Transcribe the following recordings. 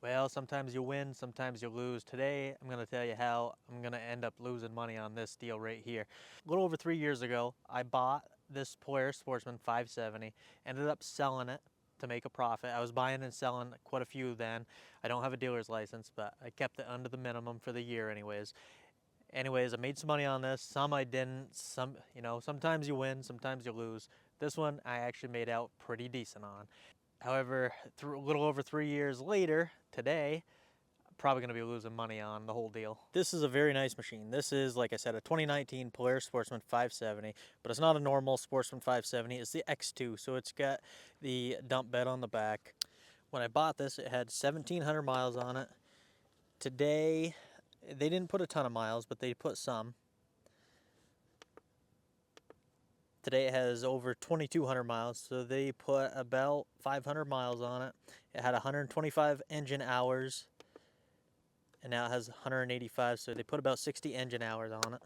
Well, sometimes you win, sometimes you lose. Today, I'm going to tell you how I'm going to end up losing money on this deal right here. A little over 3 years ago, I bought this Polaris Sportsman 570, ended up selling it to make a profit. I was buying and selling quite a few then. I don't have a dealer's license, but I kept it under the minimum for the year anyways. I made some money on this. Some I didn't. Sometimes you win, sometimes you lose. This one I actually made out pretty decent on. However, a little over 3 years later, today, I'm probably going to be losing money on the whole deal. This is a very nice machine. This is, like I said, a 2019 Polaris Sportsman 570, but it's not a normal Sportsman 570. It's the X2, so it's got the dump bed on the back. When I bought this, it had 1,700 miles on it. Today, they didn't put a ton of miles, but they put some. Today it has over 2,200 miles, so they put about 500 miles on it. It had 125 engine hours, and now it has 185, so they put about 60 engine hours on it.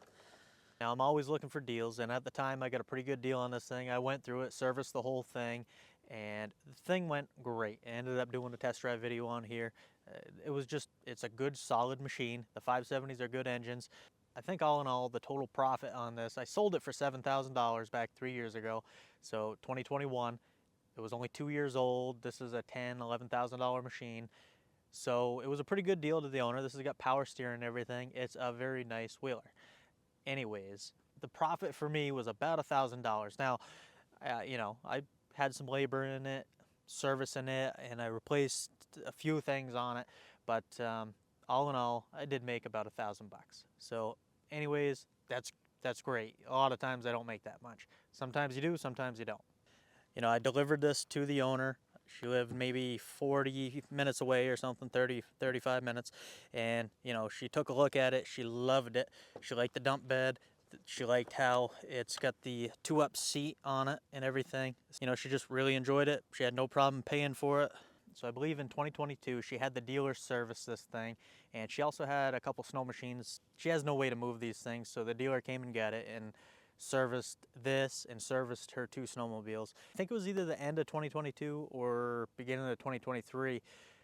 Now I'm always looking for deals, and at the time I got a pretty good deal on this thing. I went through it, serviced the whole thing, and the thing went great. I ended up doing a test drive video on here. It's a good solid machine. The 570s are good engines. I think all in all, the total profit on this, I sold it for $7,000 back 3 years ago. So 2021, it was only 2 years old. This is a $10,000, $11,000 machine. So it was a pretty good deal to the owner. This has got power steering and everything. It's a very nice wheeler. Anyways, the profit for me was about $1,000. Now, I had some labor in it, servicing it, and I replaced a few things on it, but all in all, I did make about $1,000. So anyways, that's great. A lot of times I don't make that much. Sometimes you do, sometimes you don't. I delivered this to the owner. She lived maybe 40 minutes away or something, 30, 35 minutes. And, she took a look at it. She loved it. She liked the dump bed. She liked how it's got the 2-up seat on it and everything. She just really enjoyed it. She had no problem paying for it. So I believe in 2022, she had the dealer service this thing, and she also had a couple snow machines. She has no way to move these things, so the dealer came and got it and serviced this and serviced her 2 snowmobiles. I think it was either the end of 2022 or beginning of 2023.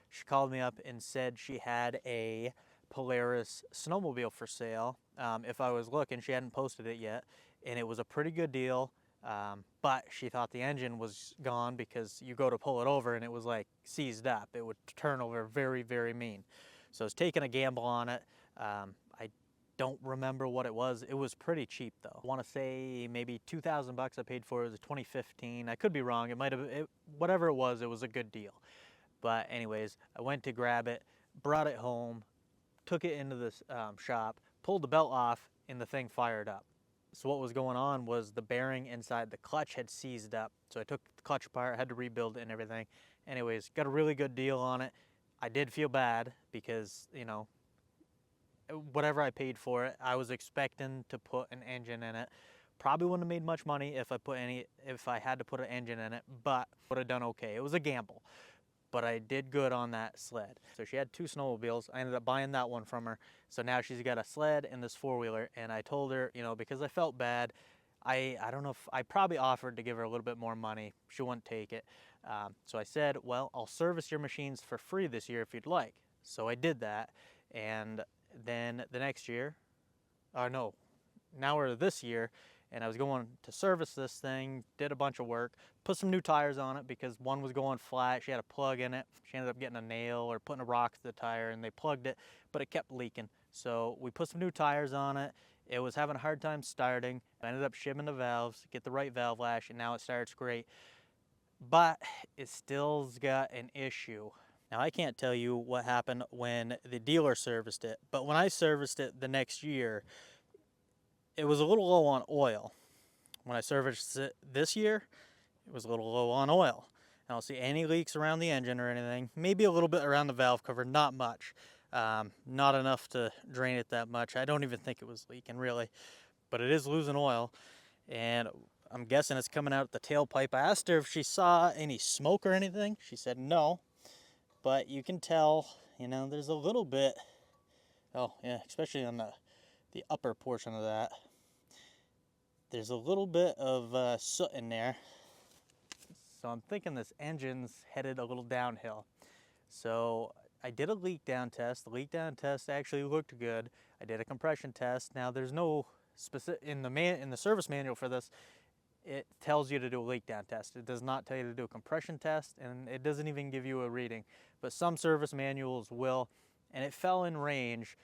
She called me up and said she had a Polaris snowmobile for sale. If I was looking, she hadn't posted it yet, and it was a pretty good deal. But she thought the engine was gone because you go to pull it over and it was like seized up. It would turn over very, very mean. So I was taking a gamble on it. I don't remember what it was. It was pretty cheap though. I want to say maybe $2,000 I paid for it. It was a 2015. I could be wrong. Whatever it was a good deal. But anyways, I went to grab it, brought it home, took it into the shop, pulled the belt off, and the thing fired up. So what was going on was the bearing inside the clutch had seized up. So I took the clutch apart, had to rebuild it and everything. Anyways, got a really good deal on it. I did feel bad because, whatever I paid for it, I was expecting to put an engine in it. Probably wouldn't have made much money if I had to put an engine in it, but would have done okay. It was a gamble, but I did good on that sled. So she had 2 snowmobiles. I ended up buying that one from her. So now she's got a sled and this 4-wheeler, and I told her, because I felt bad, I don't know if I probably offered to give her a little bit more money. She wouldn't take it. So I said, well, I'll service your machines for free this year if you'd like. So I did that, and then the next year, now we're this year, and I was going to service this thing, did a bunch of work, put some new tires on it because one was going flat. She had a plug in it. She ended up getting a nail or putting a rock to the tire, and they plugged it, but it kept leaking. So we put some new tires on it. It was having a hard time starting. I ended up shimming the valves, get the right valve lash, and now it starts great. But it still's got an issue. Now, I can't tell you what happened when the dealer serviced it, but when I serviced it the next year, it was a little low on oil. When I serviced it this year, it was a little low on oil. I don't see any leaks around the engine or anything. Maybe a little bit around the valve cover, not much. Not enough to drain it that much. I don't even think it was leaking really, but it is losing oil, and I'm guessing it's coming out at the tailpipe. I asked her if she saw any smoke or anything. She said no, but you can tell, there's a little bit, oh yeah, especially on the upper portion of that. There's a little bit of soot in there. So I'm thinking this engine's headed a little downhill. So I did a leak down test. The leak down test actually looked good. I did a compression test. Now there's no specific in the service manual for this. It tells you to do a leak down test. It does not tell you to do a compression test, and it doesn't even give you a reading. But some service manuals will, and it fell in range.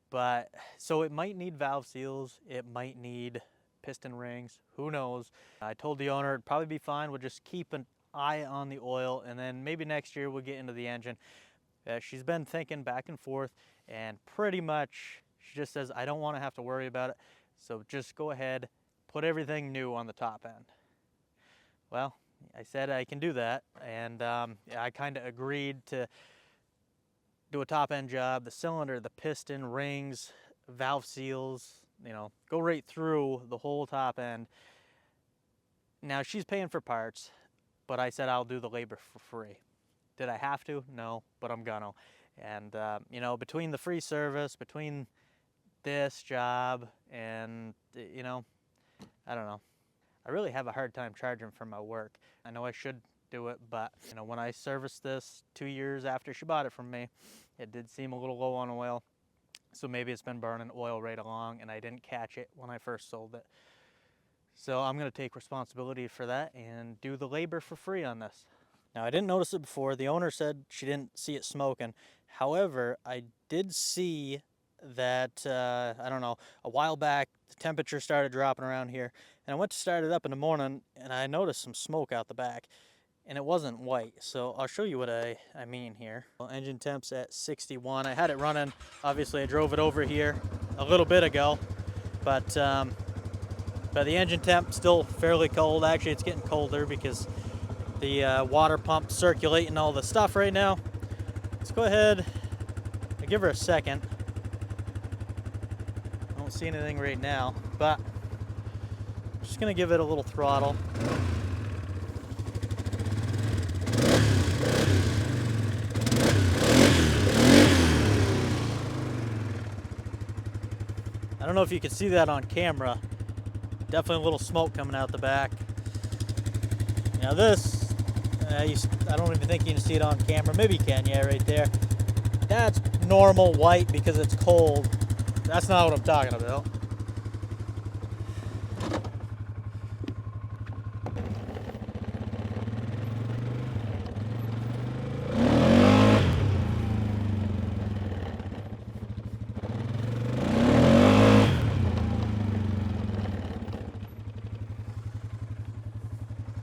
But so it might need valve seals. It might need piston rings. Who knows? I told the owner it'd probably be fine. We'll just keep an eye on the oil, and then maybe next year we'll get into the engine. She's been thinking back and forth, and pretty much she just says, I don't want to have to worry about it. So just go ahead, put everything new on the top end. Well, I said I can do that, and I kind of agreed to do a top end job. The cylinder, the piston, rings, valve seals, go right through the whole top end. Now she's paying for parts, but I said I'll do the labor for free. Did I have to? No, but I'm gonna. And between the free service, between this job, and I don't know. I really have a hard time charging for my work. I know I should do it, but when I serviced this 2 years after she bought it from me, it did seem a little low on oil. So maybe it's been burning oil right along, and I didn't catch it when I first sold it. So I'm gonna take responsibility for that and do the labor for free on this. Now, I didn't notice it before. The owner said she didn't see it smoking. However, I did see that, I don't know, a while back, the temperature started dropping around here. And I went to start it up in the morning, and I noticed some smoke out the back. And it wasn't white, so I'll show you what I mean here. Well, engine temp's at 61. I had it running. Obviously, I drove it over here a little bit ago. But the engine temp still fairly cold. Actually, it's getting colder because the water pump circulating all the stuff right now. Let's go ahead and give her a second. I don't see anything right now, but I'm just gonna give it a little throttle. I don't know if you can see that on camera. Definitely a little smoke coming out the back. Now this, I don't even think you can see it on camera. Maybe you can, yeah, right there. That's normal white because it's cold. That's not what I'm talking about.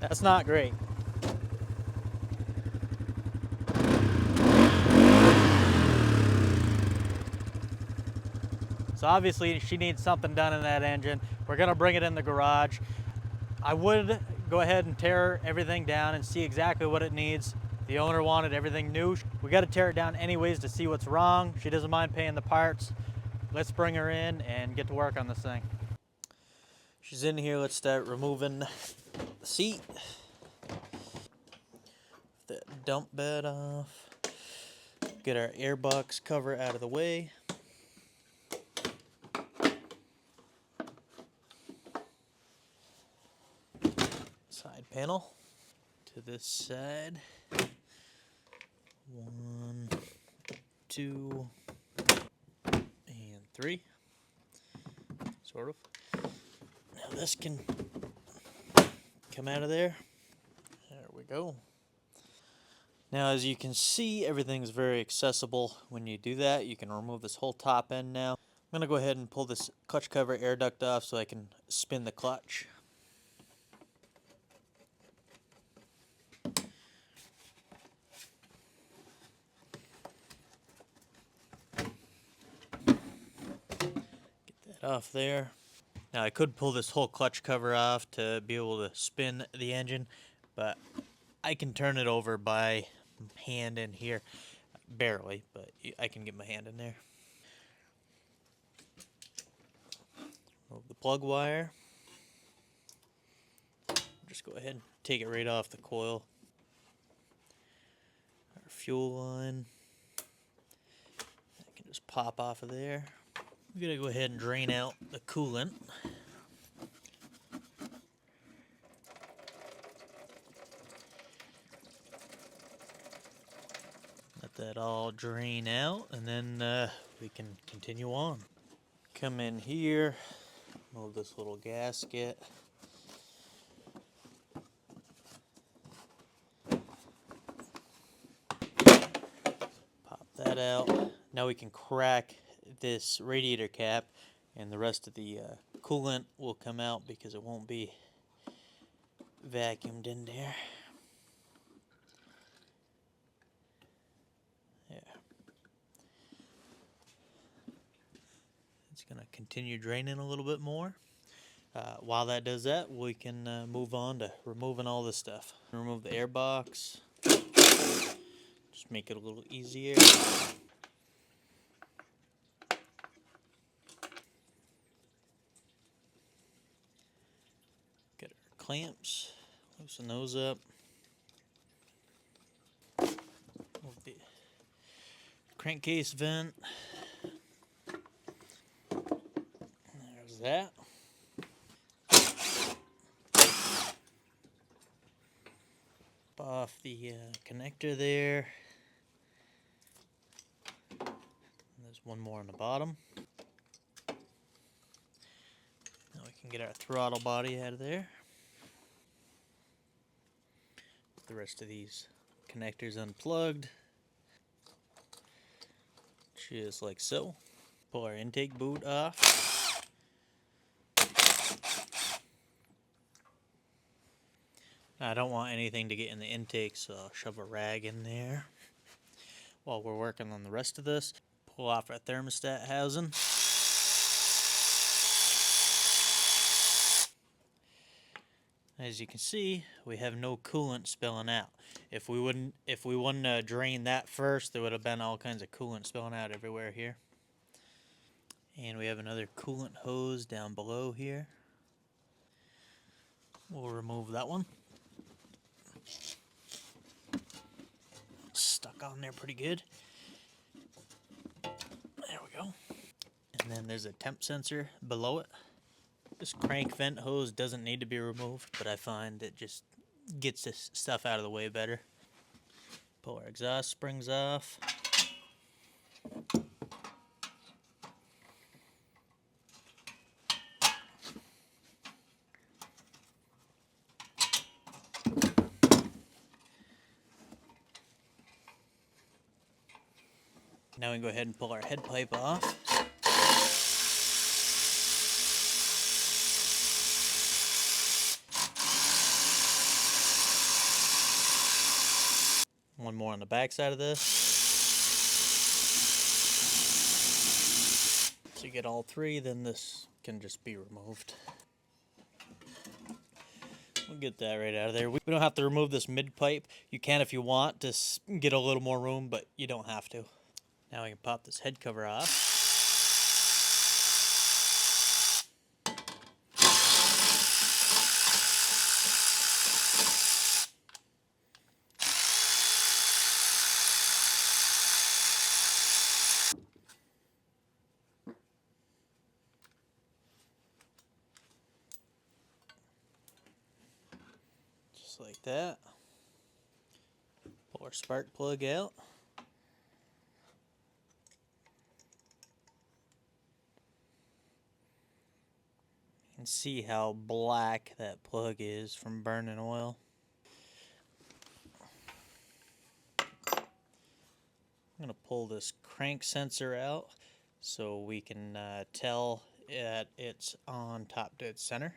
That's not great. So obviously she needs something done in that engine. We're gonna bring it in the garage. I would go ahead and tear everything down and see exactly what it needs. The owner wanted everything new. We gotta tear it down anyways to see what's wrong. She doesn't mind paying the parts. Let's bring her in and get to work on this thing. She's in here, let's start removing the seat. The dump bed off. Get our airbox cover out of the way. Side panel to this side. 1, 2, and 3. Sort of. Now this can come out of there. There we go. Now, as you can see, everything's very accessible. When you do that, you can remove this whole top end now. I'm going to go ahead and pull this clutch cover air duct off so I can spin the clutch. Get that off there. Now, I could pull this whole clutch cover off to be able to spin the engine, but I can turn it over by hand in here. Barely, but I can get my hand in there. Remove the plug wire. Just go ahead and take it right off the coil. Our fuel line. I can just pop off of there. We're going to go ahead and drain out the coolant. Let that all drain out, and then we can continue on. Come in here, move this little gasket. Pop that out. Now we can crack this radiator cap, and the rest of the coolant will come out because it won't be vacuumed in there. Yeah. It's going to continue draining a little bit more. While that does that, we can move on to removing all this stuff. Remove the air box. Just make it a little easier. Get our clamps. Loosen those up. Move the crankcase vent. There's that. Off the connector there. And there's one more on the bottom. Now we can get our throttle body out of there. The rest of these connectors unplugged. Just like so. Pull our intake boot off. I don't want anything to get in the intake, so I'll shove a rag in there while we're working on the rest of this. Pull off our thermostat housing. As you can see, we have no coolant spilling out. If we wouldn't drain that first, there would have been all kinds of coolant spilling out everywhere here. And we have another coolant hose down below here. We'll remove that one. Stuck on there pretty good. There we go. And then there's a temp sensor below it. This crank vent hose doesn't need to be removed, but I find it just gets this stuff out of the way better. Pull our exhaust springs off. Now we can go ahead and pull our head pipe off. One more on the back side of this. So you get all three, then this can just be removed. We'll get that right out of there. We don't have to remove this mid pipe. You can if you want to get a little more room, but you don't have to. Now we can pop this head cover off. Just like that. Pull our spark plug out. And see how black that plug is from burning oil. I'm going to pull this crank sensor out so we can tell that it's on top dead center.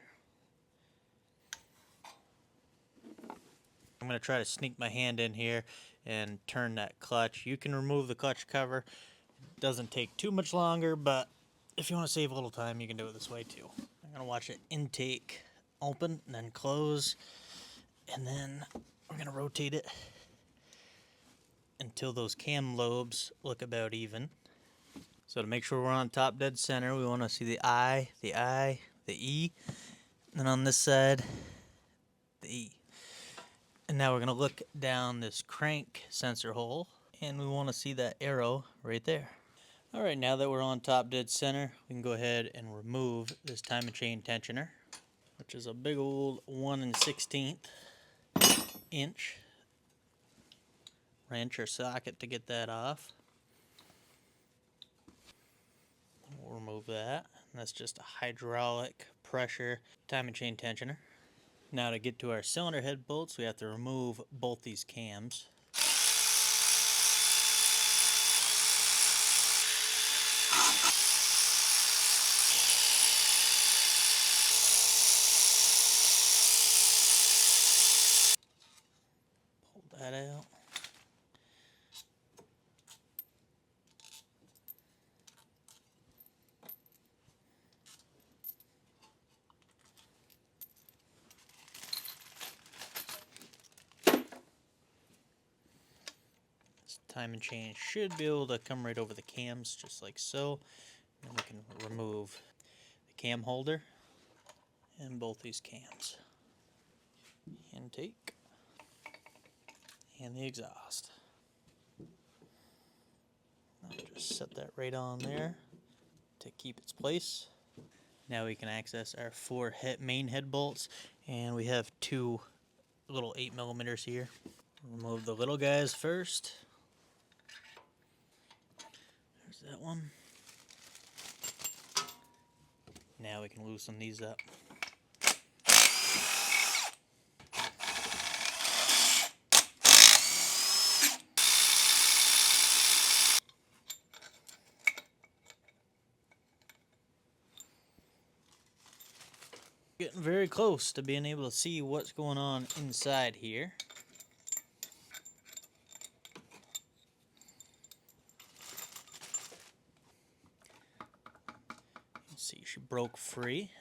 I'm going to try to sneak my hand in here and turn that clutch. You can remove the clutch cover. It doesn't take too much longer, but if you want to save a little time, you can do it this way too. I'm going to watch it intake open and then close, and then we're going to rotate it until those cam lobes look about even. So to make sure we're on top dead center, we want to see the I, the E, and then on this side, the E. And now we're going to look down this crank sensor hole, and we want to see that arrow right there. Alright, now that we're on top dead center, we can go ahead and remove this time and chain tensioner, which is a big old 1 1/16 inch wrench or socket to get that off. We'll remove that. That's just a hydraulic pressure timing chain tensioner. Now to get to our cylinder head bolts, we have to remove both these cams. Pull that out. Timing chain should be able to come right over the cams, just like so. And we can remove the cam holder and both these cams. Intake and the exhaust. I'll just set that right on there to keep its place. Now we can access our 4 main head bolts, and we have 2 little 8mm here. Remove the little guys first. There's that one. Now we can loosen these up. Getting very close to being able to see what's going on inside here. See, she broke free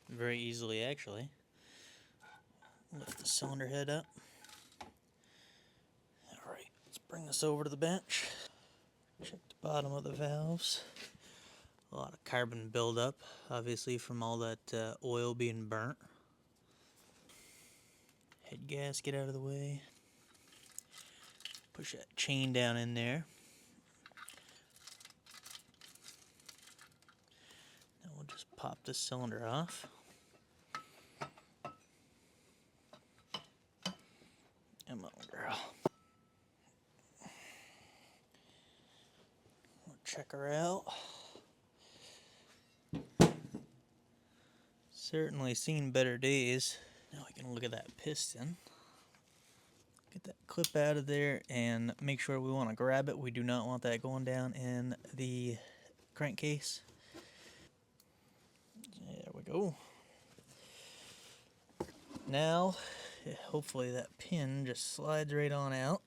very easily, actually. Lift the cylinder head up. Alright, let's bring this over to the bench. Check the bottom of the valves. A lot of carbon buildup, obviously, from all that oil being burnt. Head gasket out of the way. Push that chain down in there. Now we'll just pop this cylinder off. Come on, girl. We'll check her out. Certainly seen better days. Now we can look at that piston. Get that clip out of there and make sure we want to grab it. We do not want that going down in the crankcase. There we go. Now, hopefully that pin just slides right on out.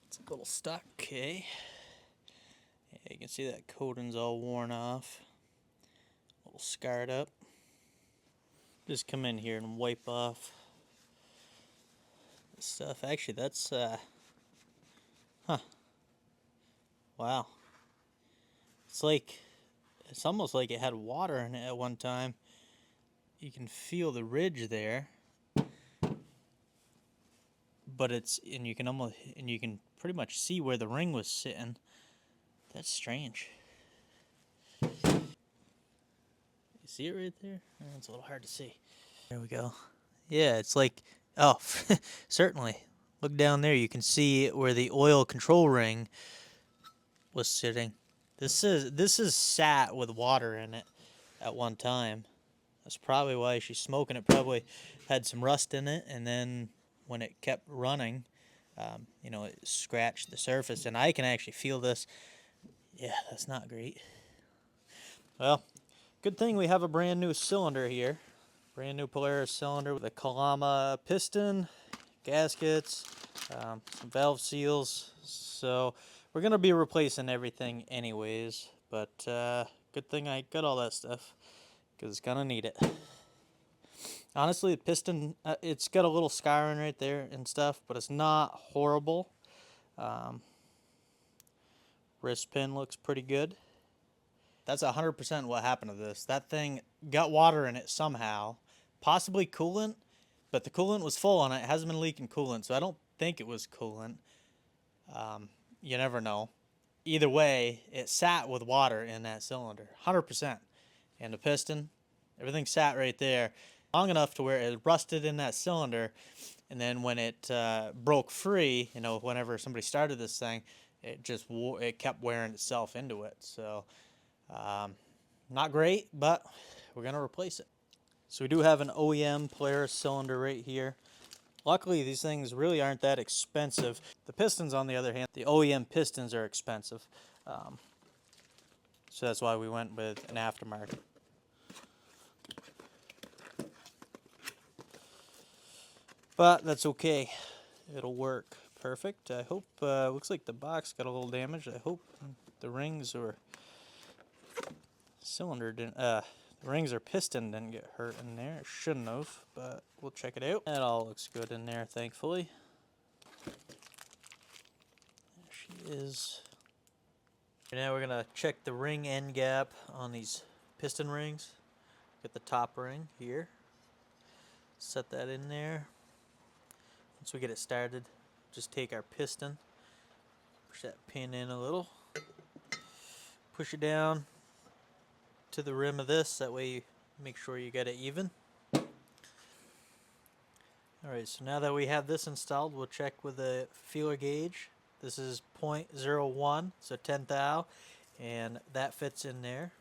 It's a little stuck, okay. Yeah, you can see that coating's all worn off. A little scarred up. Just come in here and wipe off the stuff. Actually, that's, wow. It's almost like it had water in it at one time. You can feel the ridge there. But you can pretty much see where the ring was sitting. That's strange. See it right there? Oh, it's a little hard to see. There we go. Yeah, it's like, oh, certainly. Look down there. You can see where the oil control ring was sitting. This is sat with water in it at one time. That's probably why she's smoking. It probably had some rust in it, and then when it kept running, it scratched the surface, and I can actually feel this. Yeah, that's not great. Well, good thing we have a brand new cylinder here. Brand new Polaris cylinder with a Kalama piston, gaskets, some valve seals. So we're going to be replacing everything anyways. But good thing I got all that stuff, because it's going to need it. Honestly, the piston, it's got a little scarring right there and stuff, but it's not horrible. Wrist pin looks pretty good. That's 100% what happened to this. That thing got water in it somehow, possibly coolant, but the coolant was full on it. It hasn't been leaking coolant, so I don't think it was coolant. You never know. Either way, it sat with water in that cylinder, 100%. And the piston, everything sat right there long enough to where it rusted in that cylinder. and then when it broke free, you know, whenever somebody started this thing, it kept wearing itself into it. So not great, but we're gonna replace it. So we do have an OEM Polaris cylinder right here. Luckily, these things really aren't that expensive. The pistons, on the other hand, the OEM pistons are expensive. So that's why we went with an aftermarket. But that's okay. It'll work perfect. I hope, looks like the box got a little damaged. I hope the rings or cylinder didn't, the rings or piston didn't get hurt in there. It shouldn't have, but we'll check it out. That all looks good in there, thankfully. There she is. Now we're gonna check the ring end gap on these piston rings. Get the top ring here. Set that in there. Once we get it started, just take our piston, push that pin in a little, push it down to the rim of this, that way you make sure you get it even. Alright, so now that we have this installed, we'll check with the feeler gauge. This is 0.01, so 10 thou, and that fits in there.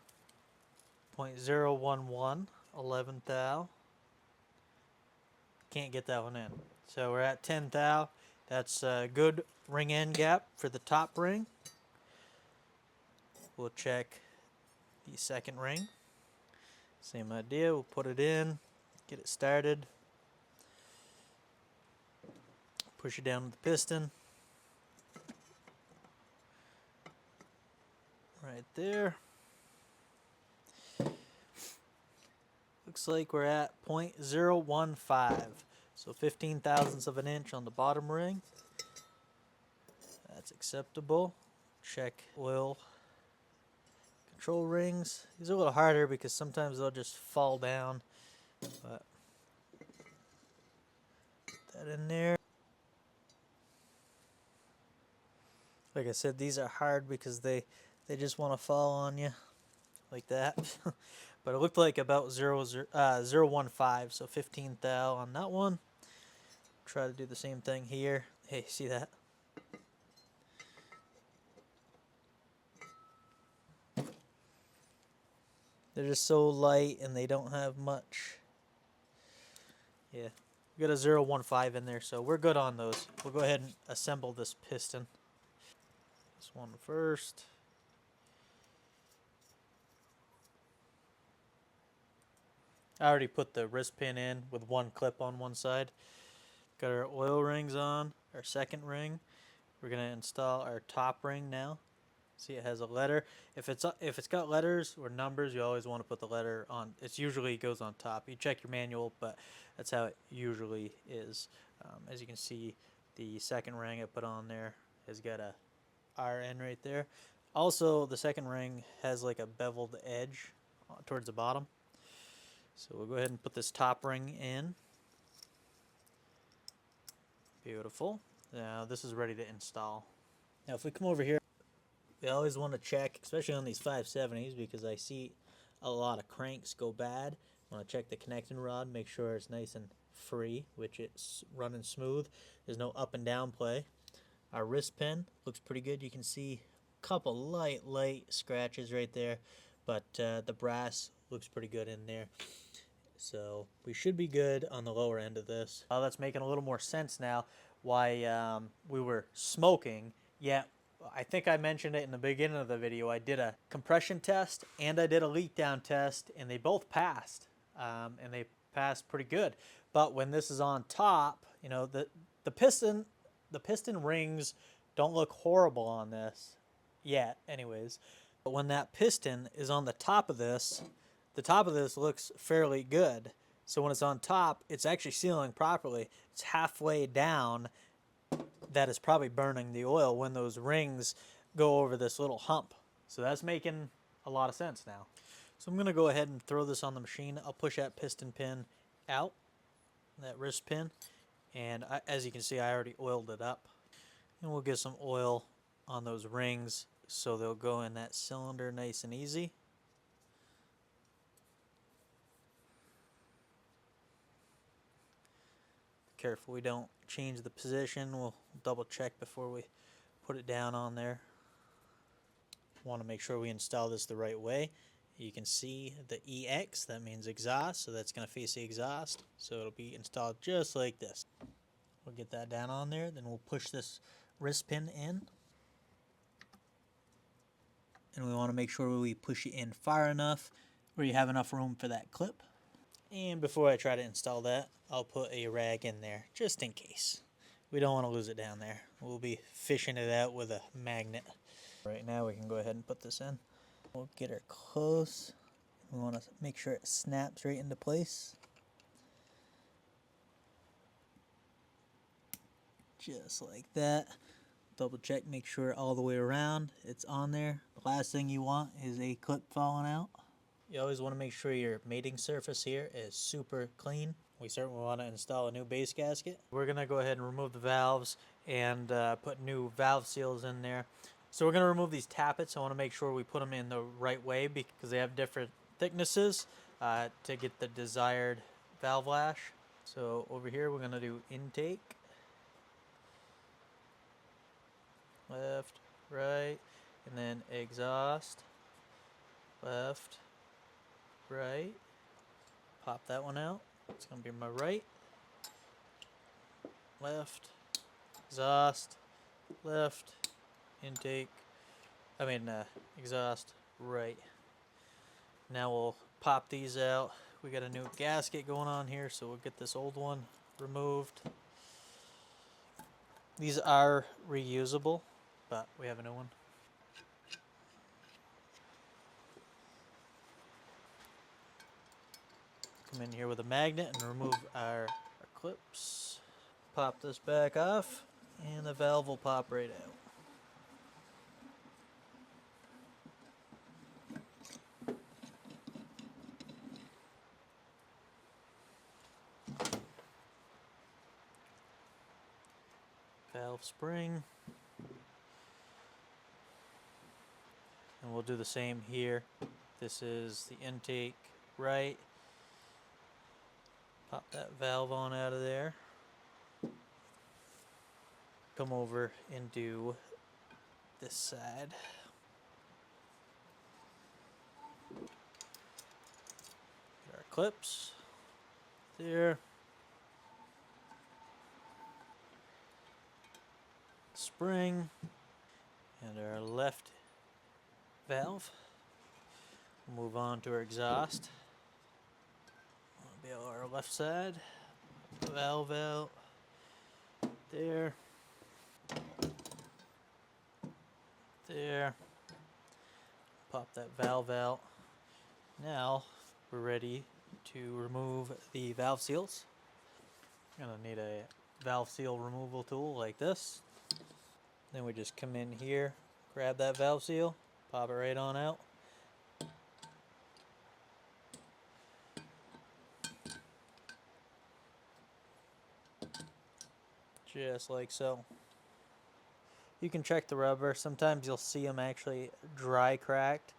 0.011, 11 thou. Can't get that one in. So we're at 10 thou. That's a good ring end gap for the top ring. We'll check the second ring. Same idea, we'll put it in, get it started. Push it down with the piston. Right there. Looks like we're at 0.015. So 15 thousandths of an inch on the bottom ring. That's acceptable. Check oil control rings. These are a little harder because sometimes they'll just fall down. But put that in there. Like I said, these are hard because they just want to fall on you like that. But it looked like about 0.015, so 15 thou on that one. Try to do the same thing here. Hey, see that? They're just so light and they don't have much. Yeah, we got a 0.15 in there, so we're good on those. We'll go ahead and assemble this piston. This one first. I already put the wrist pin in with one clip on one side. Got our oil rings on, our second ring. We're gonna install our top ring now. See, it has a letter. If it's got letters or numbers, you always want to put the letter on. It usually goes on top. You check your manual, but that's how it usually is. As you can see, the second ring I put on there has got a RN right there. Also, the second ring has like a beveled edge towards the bottom. So we'll go ahead and put this top ring in. Beautiful. Now this is ready to install. Now if we come over here, we always want to check, especially on these 570s, because I see a lot of cranks go bad. Want to check the connecting rod, make sure it's nice and free, which it's running smooth. There's no up and down play. Our wrist pin looks pretty good. You can see a couple light scratches right there, but the brass looks pretty good in there. So we should be good on the lower end of this. That's making a little more sense now why we were smoking. Yeah, I think I mentioned it in the beginning of the video. I did a compression test and I did a leak down test, and they both passed. And they passed pretty good. But when this is on top, you know, the piston rings don't look horrible on this yet anyways. But when that piston is on the top of this, the top of this looks fairly good. So when it's on top, it's actually sealing properly. It's halfway down that is probably burning the oil when those rings go over this little hump. So that's making a lot of sense now. So I'm going to go ahead and throw this on the machine. I'll push that piston pin out, that wrist pin, and as you can see, I already oiled it up. And we'll get some oil on those rings so they'll go in that cylinder nice and easy. careful we don't change the position. We'll double check before we put it down on there. Want to make sure we install this the right way. You can see the EX, that means exhaust, so that's going to face the exhaust. So it'll be installed just like this. We'll get that down on there, then we'll push this wrist pin in. And we want to make sure we push it in far enough where you have enough room for that clip. And before I try to install that, I'll put a rag in there just in case. We don't want to lose it down there. We'll be fishing it out with a magnet. Right now we can go ahead and put this in. We'll get her close. We want to make sure it snaps right into place. Just like that. Double check, make sure all the way around it's on there. The last thing you want is a clip falling out. You always want to make sure your mating surface here is super clean. We certainly want to install a new base gasket. We're going to go ahead and remove the valves and put new valve seals in there. So we're going to remove these tappets. I want to make sure we put them in the right way because they have different thicknesses to get the desired valve lash. So over here we're going to do intake. Left, right, and then exhaust. Left, right. Pop that one out. It's going to be my right. Left, exhaust, left, intake. Exhaust, right. Now we'll pop these out. We got a new gasket going on here, so we'll get this old one removed. These are reusable, but we have a new one. Come in here with a magnet and remove our clips. Pop this back off, and the valve will pop right out. Valve spring. And we'll do the same here. This is the intake right. Pop that valve on out of there. Come over and do this side. Get our clips there. Spring and our left valve. Move on to our exhaust. That'll be our left side. Valve out there. There. Pop that valve out. Now we're ready to remove the valve seals. Gonna need a valve seal removal tool like this. Then we just come in here, grab that valve seal, pop it right on out. Just like so. You can check the rubber. Sometimes you'll see them actually dry cracked.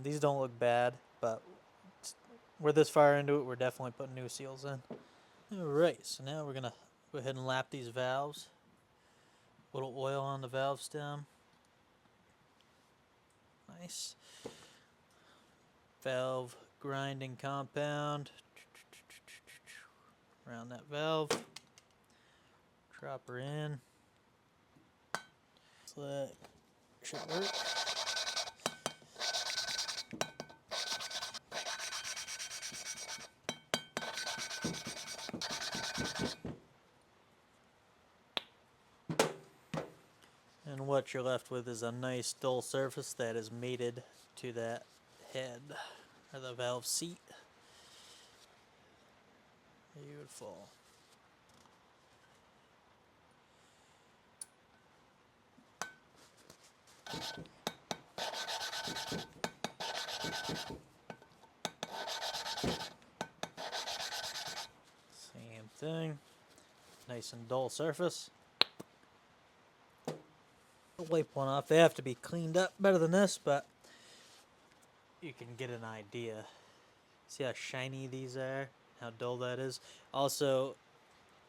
These don't look bad, but we're this far into it, we're definitely putting new seals in. Alright, so now we're gonna go ahead and lap these valves. A little oil on the valve stem. Nice. Valve grinding compound. Around that valve. Drop her in. So that should work. And what you're left with is a nice dull surface that is mated to that head or the valve seat. Beautiful. Same thing. Nice and dull surface. Wipe one off. They have to be cleaned up better than this, but you can get an idea. See how shiny these are? How dull that is? Also,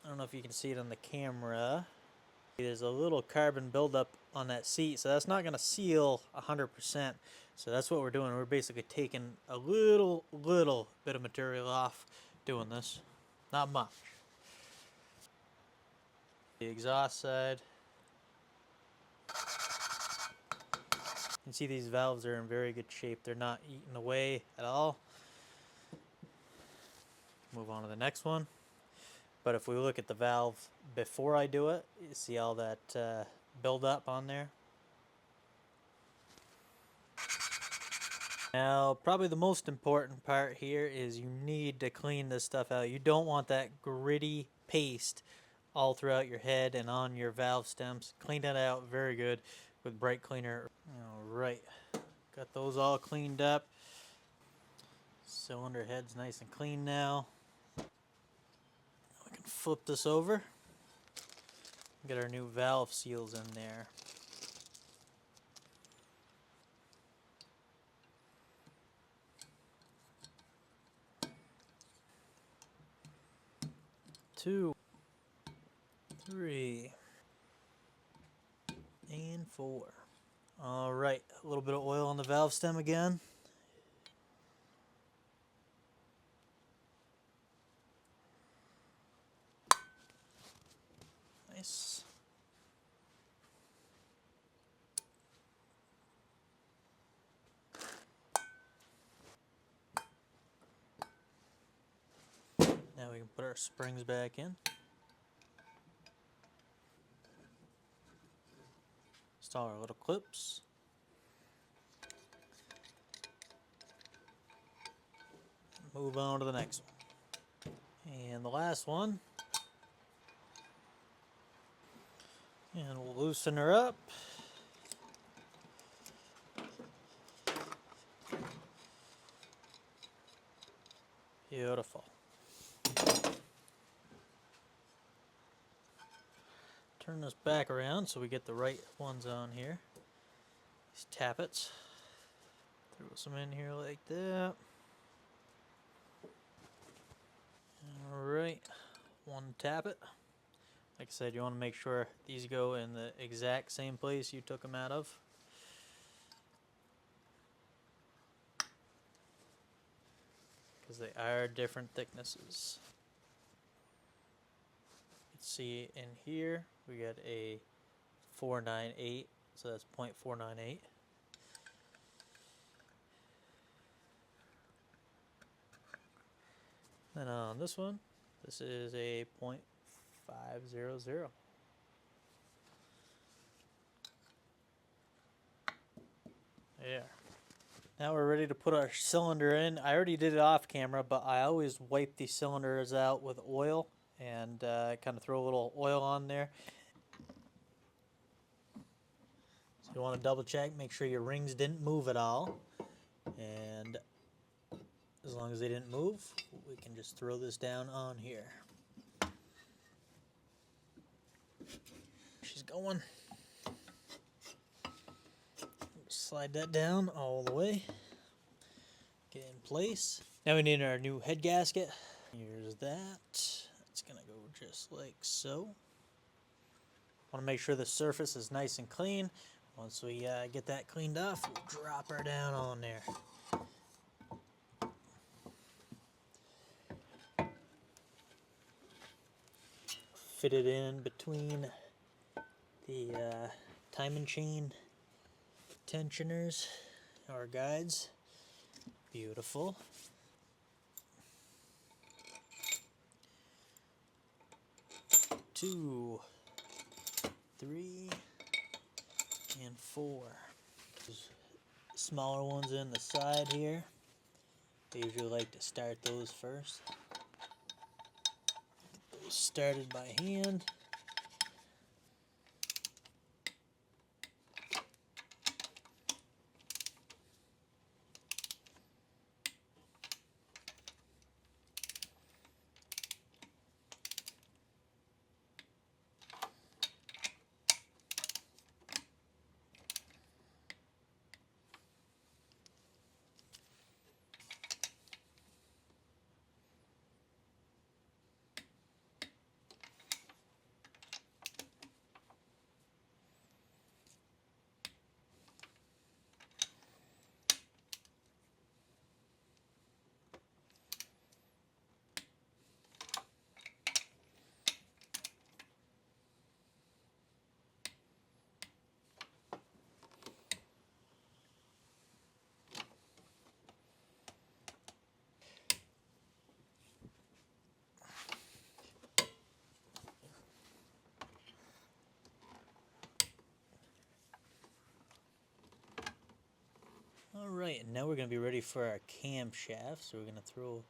I don't know if you can see it on the camera. There's a little carbon buildup on that seat, so that's not going to seal 100%. So that's what we're doing. We're basically taking a little bit of material off doing this. Not much. The exhaust side. You can see these valves are in very good shape. They're not eating away at all. Move on to the next one. But if we look at the valve before I do it, you see all that buildup on there. Now, probably the most important part here is you need to clean this stuff out. You don't want that gritty paste all throughout your head and on your valve stems. Clean that out very good with brake cleaner. All right, got those all cleaned up. Cylinder head's nice and clean now. We can flip this over. Get our new valve seals in there. Two, three, and four. All right, a little bit of oil on the valve stem again. Nice. Now we can put our springs back in. Install our little clips. Move on to the next one. And the last one. And we'll loosen her up. Beautiful. Turn this back around so we get the right ones on here. These tappets. Throw some in here like that. Alright, one tappet. Like I said, you want to make sure these go in the exact same place you took them out of. Because they are different thicknesses. You can see in here we got a 498, so that's 0.498. Then on this one, this is a 0.500. There. Now we're ready to put our cylinder in. I already did it off camera, but I always wipe these cylinders out with oil and kind of throw a little oil on there. So you want to double check, make sure your rings didn't move at all. And as long as they didn't move, we can just throw this down on here. She's going. Slide that down all the way. Get in place. Now we need our new head gasket. Here's that. It's gonna go just like so. Want to make sure the surface is nice and clean. Once we get that cleaned off, we'll drop her down on there. Fit it in between the timing chain tensioners, our guides. Beautiful. Two, three, and four. Those smaller ones in the side here. I usually like to start those first. Get those started by hand. Alright, and now we're going to be ready for our camshaft. So we're going to throw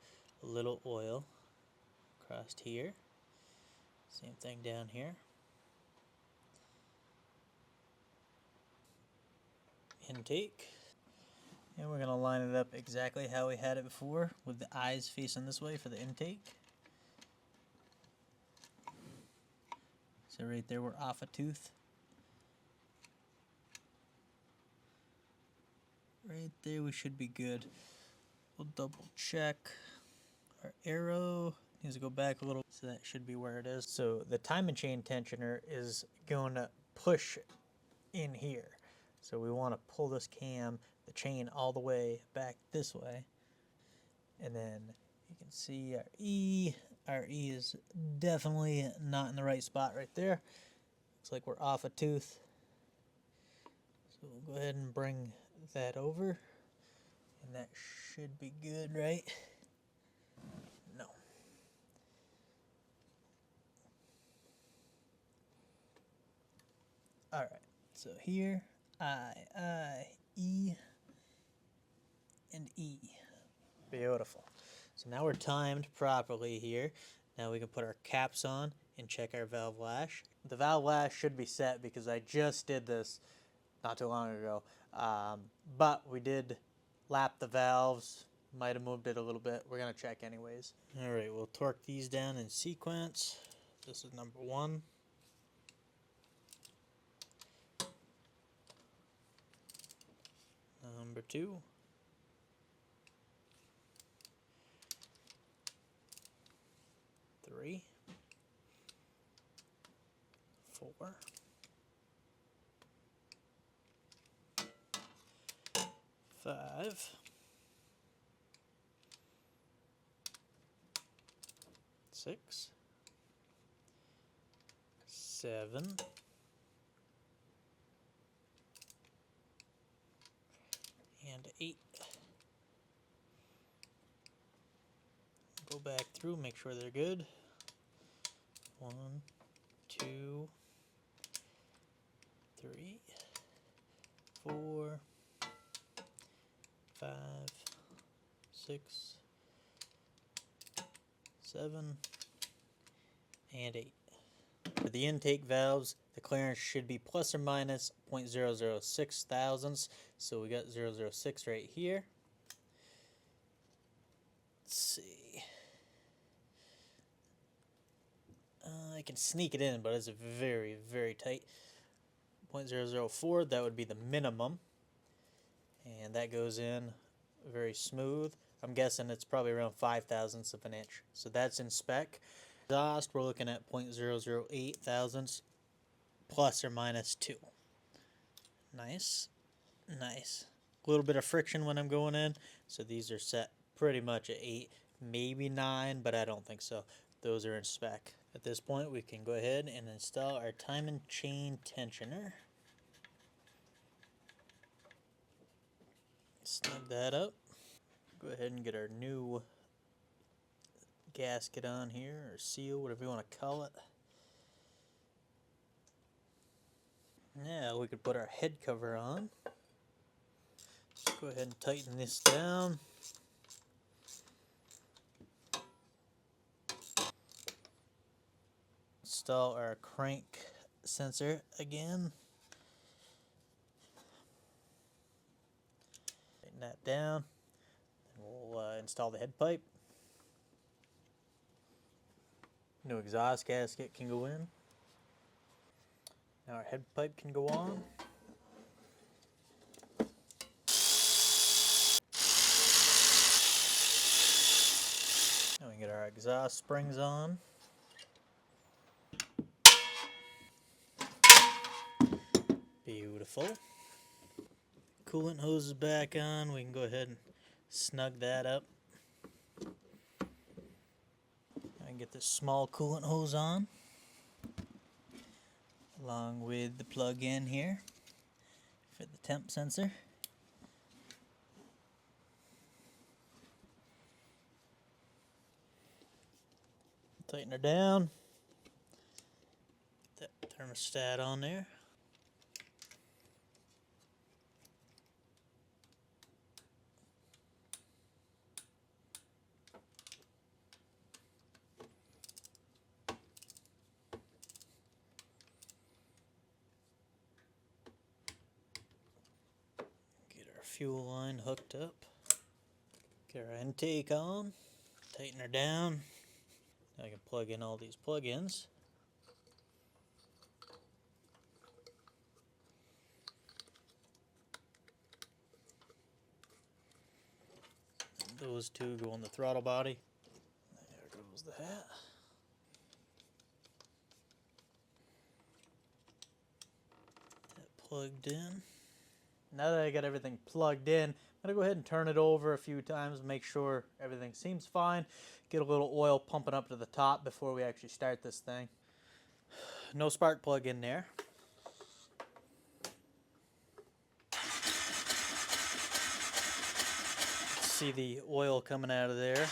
a little oil across here. Same thing down here. Intake. And we're going to line it up exactly how we had it before, with the eyes facing this way for the intake. So right there we're off a tooth. Right there we should be good. We'll double check. Our arrow needs to go back a little, so that should be where it is. So the time and chain tensioner is going to push in here. So we want to pull this cam, the chain, all the way back this way. And then you can see our E. Our E is definitely not in the right spot right there. Looks like we're off a tooth. So we'll go ahead and bring that over. And that should be good, right? No. Alright, so here, I, E, and E. Beautiful. So now we're timed properly here. Now we can put our caps on and check our valve lash. The valve lash should be set because I just did this not too long ago. But we did lap the valves, might have moved it a little bit. We're going to check anyways. Alright, we'll torque these down in sequence. This is number 1. Number 2. 3. 4. 5. 6. 7. And 8. Go back through, make sure they're good. 1, 2, 3, 4, 5, 6, 7, and 8. For the intake valves, the clearance should be plus or minus 0.006 thousandths. So we got 006 right here. Let's see. I can sneak it in, but it's very, very tight. 0.004, that would be the minimum. And that goes in very smooth. I'm guessing it's probably around 5 thousandths of an inch. So that's in spec. Exhaust, we're looking at 0.008 thousandths plus or minus 2. Nice. Nice. A little bit of friction when I'm going in. So these are set pretty much at 8, maybe 9, but I don't think so. Those are in spec. At this point, we can go ahead and install our time and chain tensioner. Snug that up. Go ahead and get our new gasket on here, or seal, whatever you want to call it. Now we could put our head cover on. Just go ahead and tighten this down. Install our crank sensor again. Tighten that down. And we'll install the head pipe. New exhaust gasket can go in. Now our head pipe can go on. Now we can get our exhaust springs on. Beautiful. Coolant hose is back on. We can go ahead and snug that up. I can get this small coolant hose on, along with the plug-in here for the temp sensor. Tighten her down. Get that thermostat on there. fuel line hooked up. Get our intake on, tighten her down. Now I can plug in all these plug-ins. Those two go on the throttle body. There goes that. That plugged in. Now that I got everything plugged in, I'm going to go ahead and turn it over a few times, make sure everything seems fine. Get a little oil pumping up to the top before we actually start this thing. No spark plug in there. See the oil coming out of there.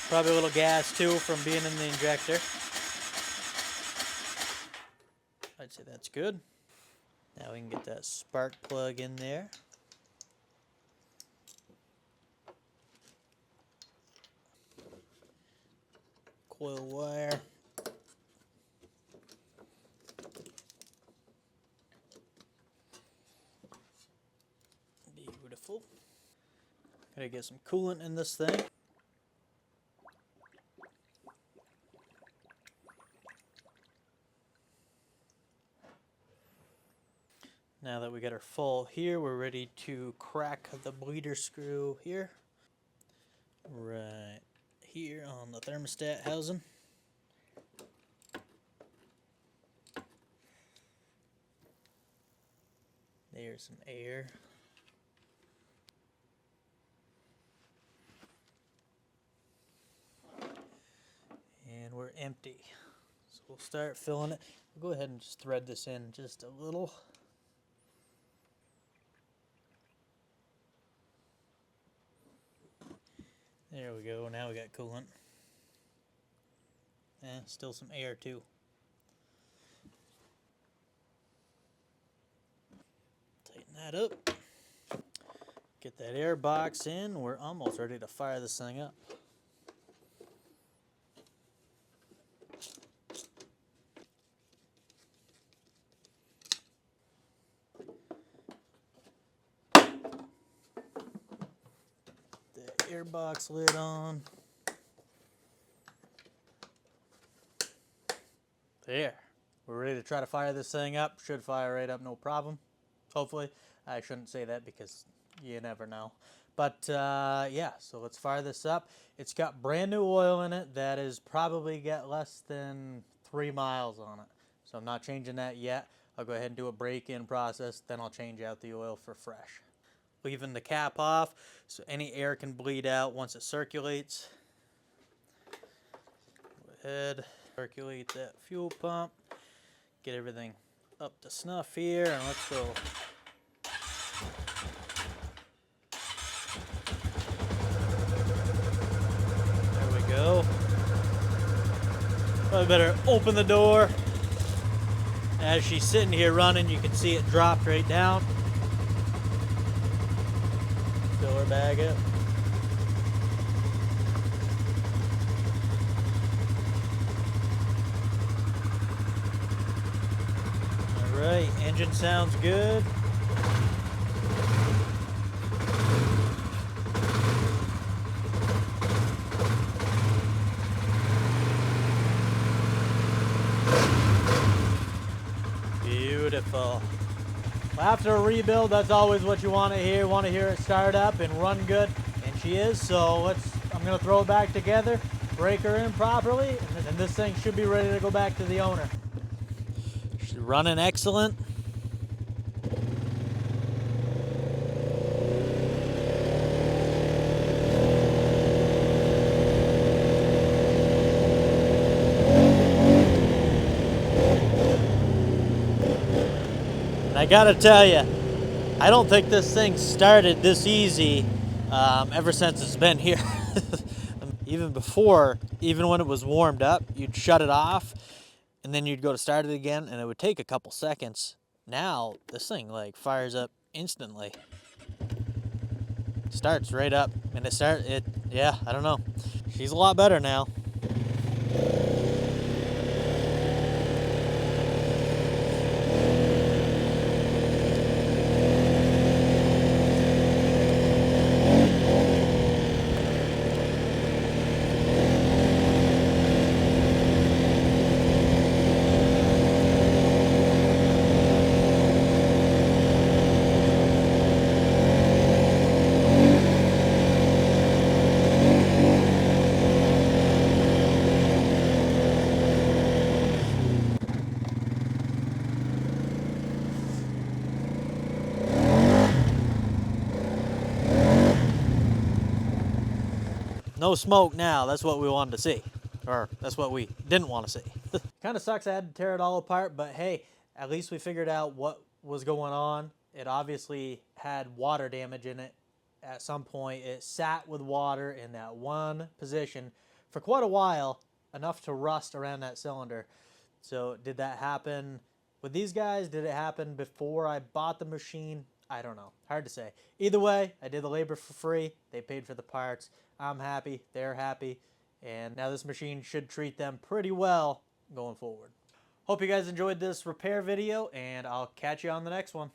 Probably a little gas too from being in the injector. I'd say that's good. Now we can get that spark plug in there. Coil wire. Beautiful. Gotta get some coolant in this thing. Now that we got our full here, we're ready to crack the bleeder screw here. Right here on the thermostat housing. There's some air. And we're empty. So we'll start filling it. We'll go ahead and just thread this in just a little. There we go. Now we got coolant. Still some air too. Tighten that up. Get that air box in. We're almost ready to fire this thing up. Air box lid on. There. We're ready to try to fire this thing up. Should fire right up, no problem. Hopefully. I shouldn't say that because you never know. But yeah, so let's fire this up. It's got brand new oil in it that is probably got less than 3 miles on it. So I'm not changing that yet. I'll go ahead and do a break-in process, then I'll change out the oil for fresh. Leaving the cap off so any air can bleed out once it circulates. Go ahead, circulate that fuel pump. Get everything up to snuff here, and let's go. There we go. Probably better open the door. As she's sitting here running, you can see it dropped right down. Fill her bag up. Alright, engine sounds good. Beautiful. Well, after a rebuild, that's always what you want to hear. You want to hear it start up and run good, and she is. So I'm going to throw it back together, break her in properly, and this thing should be ready to go back to the owner. She's running excellent. I gotta tell you, I don't think this thing started this easy ever since it's been here. Even before, even when it was warmed up, you'd shut it off and then you'd go to start it again and it would take a couple seconds. Now, this thing like fires up instantly. Starts right up and yeah, I don't know. She's a lot better now. no smoke now. That's what we wanted to see. Or that's what we didn't want to see. Kind of sucks I had to tear it all apart, but hey, at least we figured out what was going on. It obviously had water damage in it. At some point, it sat with water in that one position for quite a while, enough to rust around that cylinder. So did that happen with these guys? Did it happen before I bought the machine? I don't know. Hard to say. Either way, I did the labor for free. They paid for the parts. I'm happy. They're happy. And now this machine should treat them pretty well going forward. Hope you guys enjoyed this repair video, and I'll catch you on the next one.